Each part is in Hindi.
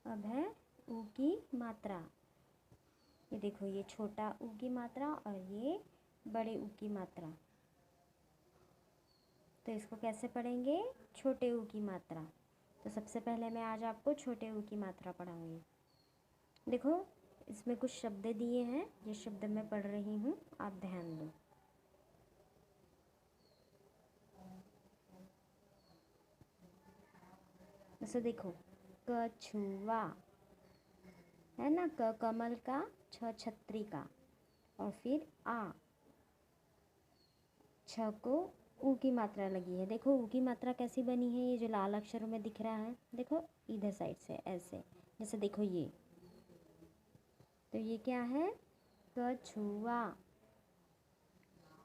अब है ऊ की मात्रा। ये देखो, ये छोटा ऊ की मात्रा और ये बड़े ऊ की मात्रा। तो इसको कैसे पढ़ेंगे? छोटे ऊ की मात्रा। तो सबसे पहले मैं आज आपको छोटे ऊ की मात्रा पढ़ाऊंगी। देखो, इसमें कुछ शब्द दिए हैं, ये शब्द मैं पढ़ रही हूँ, आप ध्यान दो। जैसे देखो, कछुआ है ना, क कमल का, छ छतरी का, और फिर आ, छ को ऊ की मात्रा लगी है। देखो ऊ की मात्रा कैसी बनी है, ये जो लाल अक्षरों में दिख रहा है, देखो इधर साइड से ऐसे, जैसे देखो ये, तो ये क्या है? कछुआ।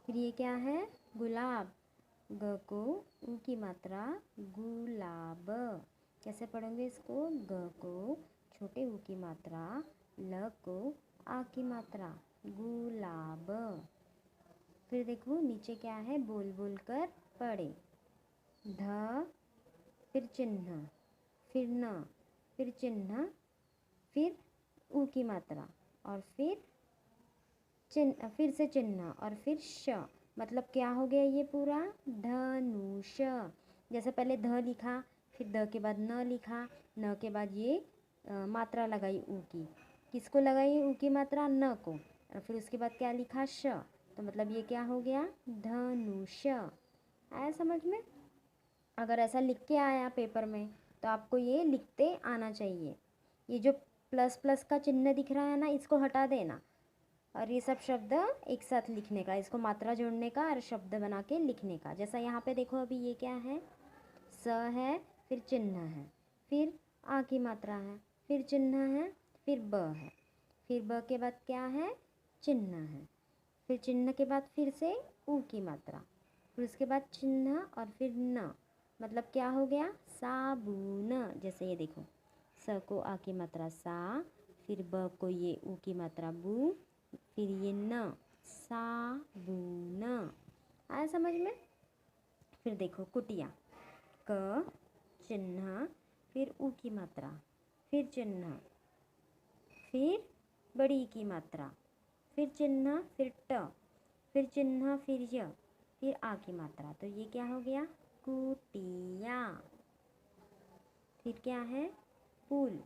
फिर ये क्या है? गुलाब। ग को ऊ की मात्रा गुलाब। कैसे पढ़ोगे इसको? ग को छोटे ऊ की मात्रा, ल को आ की मात्रा, गुलाब। फिर देखो नीचे क्या है, बोल बोल कर पढ़े। ध, फिर चिन्ह, फिर न, फिर चिन्ह, फिर ऊ की मात्रा, और फिर चिन्ह, फिर से चिन्ह, और फिर श। मतलब क्या हो गया ये पूरा? धनुष। जैसे पहले ध लिखा, फिर द के बाद न लिखा, न के बाद ये मात्रा लगाई ऊ की। किसको लगाई ऊ की मात्रा? न को। और फिर उसके बाद क्या लिखा? श। तो मतलब ये क्या हो गया? धनुष। आया समझ में? अगर ऐसा लिख के आया पेपर में तो आपको ये लिखते आना चाहिए। ये जो प्लस प्लस का चिन्ह दिख रहा है ना, इसको हटा देना, और ये सब शब्द एक साथ लिखने का, इसको मात्रा जोड़ने का और शब्द बना के लिखने का। जैसा यहाँ पे देखो, अभी ये क्या है? स है, फिर चिन्ह है, फिर आ की मात्रा है, फिर चिन्ह है, फिर ब है, फिर ब के बाद क्या है? चिन्ह है, फिर चिन्ह के बाद फिर से ऊ की मात्रा, फिर उसके बाद चिन्ह और फिर न। मतलब क्या हो गया? साबुन। जैसे ये देखो, स को आ की मात्रा सा, फिर ब को ये ऊ की मात्रा बू, फिर ये न, साबुन। आया समझ में? फिर देखो कुटिया, क, चिन्ह, फिर ऊ की मात्रा, फिर चिन्ह, फिर बड़ी की मात्रा, फिर चिन्ह, फिर ट, फिर चिन्ह, फिर य, फिर आ की मात्रा। तो ये क्या हो गया? कुटिया। फिर क्या है? पुल,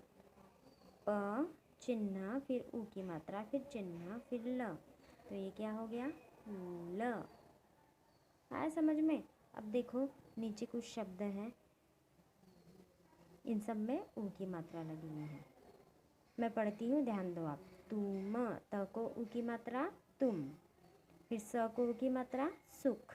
प, चिन्ह, फिर ऊ की मात्रा, फिर चिन्ह, फिर ल। तो ये क्या हो गया? पुल। आया समझ में? अब देखो नीचे कुछ शब्द हैं, इन सब में ऊ की मात्रा लगी हुई है। मैं पढ़ती हूँ, ध्यान दो आप। तुम, त को ऊ की मात्रा तुम, फिर स को ऊ की मात्रा सुख।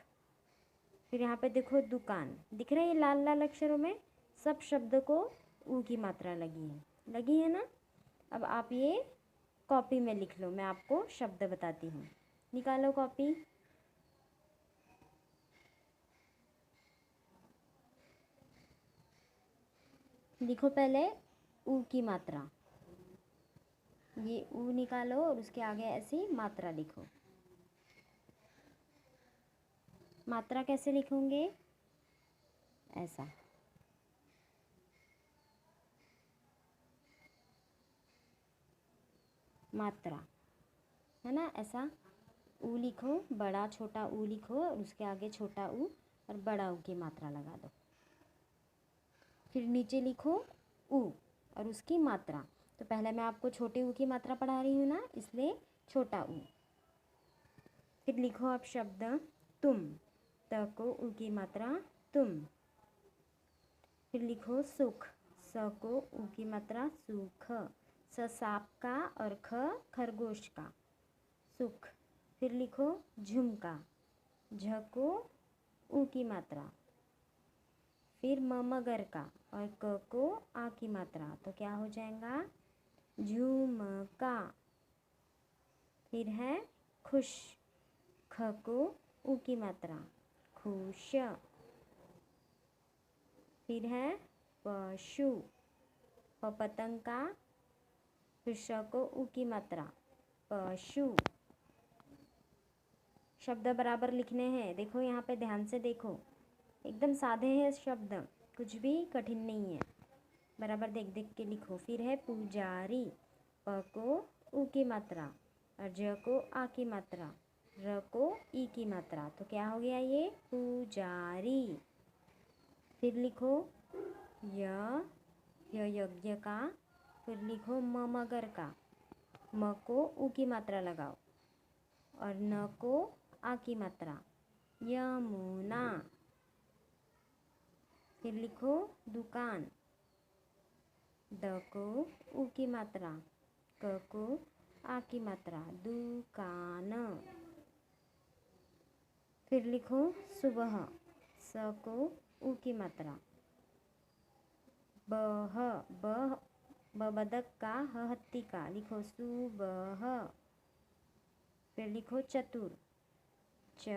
फिर यहाँ पे देखो दुकान, दिख रहा है ये लाल लाल अक्षरों में, सब शब्द को ऊ की मात्रा लगी है ना। अब आप ये कॉपी में लिख लो, मैं आपको शब्द बताती हूँ। निकालो कॉपी। लिखो पहले ऊ की मात्रा, ये ऊ निकालो और उसके आगे ऐसी मात्रा लिखो। मात्रा कैसे लिखोगे? ऐसा, मात्रा है ना, ऐसा ऊ लिखो, बड़ा छोटा ऊ लिखो और उसके आगे छोटा ऊ और बड़ा ऊ की मात्रा लगा दो। फिर नीचे लिखो ऊ और उसकी मात्रा। तो पहले मैं आपको छोटे ऊ की मात्रा पढ़ा रही हूँ ना, इसलिए छोटा ऊ। फिर लिखो आप शब्द तुम, त को ऊ की मात्रा तुम। फिर लिखो सुख, स को ऊ की मात्रा सुख, स सांप का और ख खरगोश का, सुख। फिर लिखो झुमका, झ को ऊ की मात्रा, फिर म मगर का और क को आ की मात्रा, तो क्या हो जाएगा? झुमका। फिर है खुश, ख को ऊ की मात्रा खुश। फिर है पशु, प पतंग का, फिर श को ऊ की मात्रा पशु। शब्द बराबर लिखने हैं, देखो यहाँ पे ध्यान से देखो, एकदम सादे हैं शब्द, कुछ भी कठिन नहीं है। बराबर देख देख के लिखो। फिर है पुजारी, प को उ की मात्रा और ज को आ की मात्रा, र को ई की मात्रा, तो क्या हो गया ये पुजारी। फिर लिखो य यज्ञ का, फिर लिखो म मगर का, म को उ की मात्रा लगाओ और न को आ की मात्रा, यमुना। फिर लिखो दुकान, द को उ की मात्रा, क को आ की मात्रा, दुकान। फिर लिखो सुबह, स को उ की मात्रा, बह, ब बदक का, ह हत्ती का, लिखो सुबह। फिर लिखो चतुर, च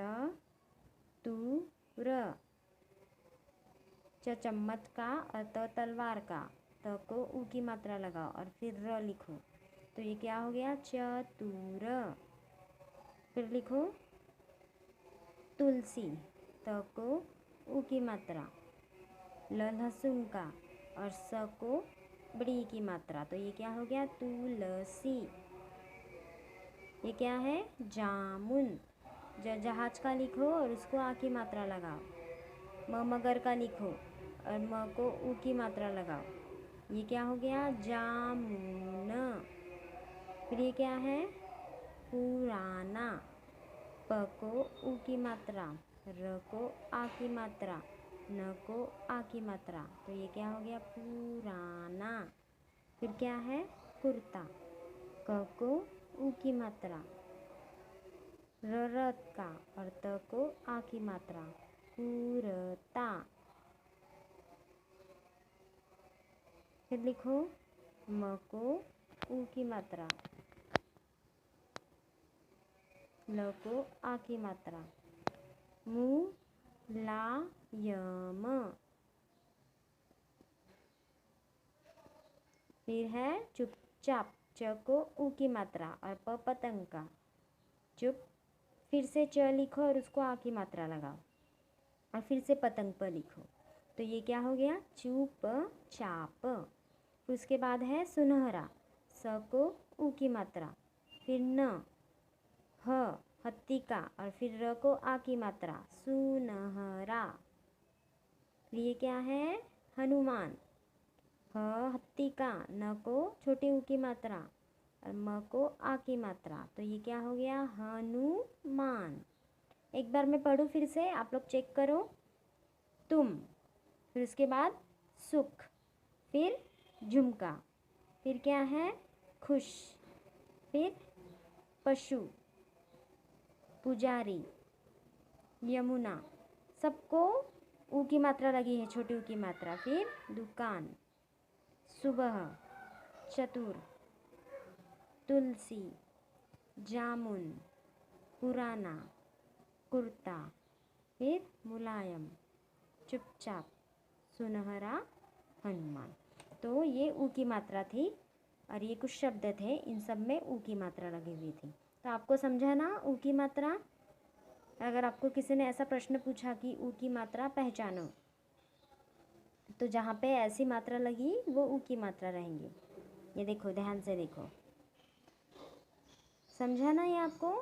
तू र, च चम्मच का और त तलवार का, त को उ की मात्रा लगाओ और फिर र लिखो, तो ये क्या हो गया चतुर। फिर लिखो तुलसी, त को उ की मात्रा, ल लहसुन का और स को बड़ी की मात्रा, तो ये क्या हो गया तुलसी। ये क्या है जामुन, जहाज का लिखो और उसको आ की मात्रा लगाओ, म मगर का लिखो और म को उ की मात्रा लगाओ, ये क्या हो गया जामुन। फिर ये क्या है पुराना, प को उ की मात्रा, र को आ की मात्रा, न को आ की मात्रा, तो ये क्या हो गया पुराना। फिर क्या है कुर्ता, क को उ की मात्रा, र रथ का और त को आ की मात्रा, कुरता। फिर लिखो म को उ की मात्रा, ल को आ की मात्रा, मुलायम। फिर है चुपचाप, च को उ की मात्रा और प पतंग का, चुप। फिर से च लिखो और उसको आ की मात्रा लगाओ और फिर से पतंग पर लिखो, तो ये क्या हो गया चुप चाप। फिर उसके बाद है सुनहरा, स को उ की मात्रा, फिर न, ह हत्ती का और फिर र को आ की मात्रा, सुनहरा। फिर ये क्या है हनुमान, ह हत्ती का, न को छोटी उ की मात्रा और म को आ की मात्रा, तो ये क्या हो गया हनुमान। एक बार मैं पढ़ूँ फिर से, आप लोग चेक करो। तुम, फिर उसके बाद सुख, फिर झुमका, फिर क्या है खुश, फिर पशु, पुजारी, यमुना, सबको ऊ की मात्रा लगी है, छोटी ऊ की मात्रा। फिर दुकान, सुबह, चतुर, तुलसी, जामुन, पुराना, कुर्ता, फिर मुलायम, चुपचाप, सुनहरा, हनुमान। तो ये ऊ की मात्रा थी और ये कुछ शब्द थे, इन सब में ऊ की मात्रा लगी हुई थी। तो आपको समझा ना ऊ की मात्रा? अगर आपको किसी ने ऐसा प्रश्न पूछा कि ऊ की मात्रा पहचानो, तो जहाँ पे ऐसी मात्रा लगी वो ऊ की मात्रा रहेंगी। ये देखो, ध्यान से देखो, समझा ना ये आपको?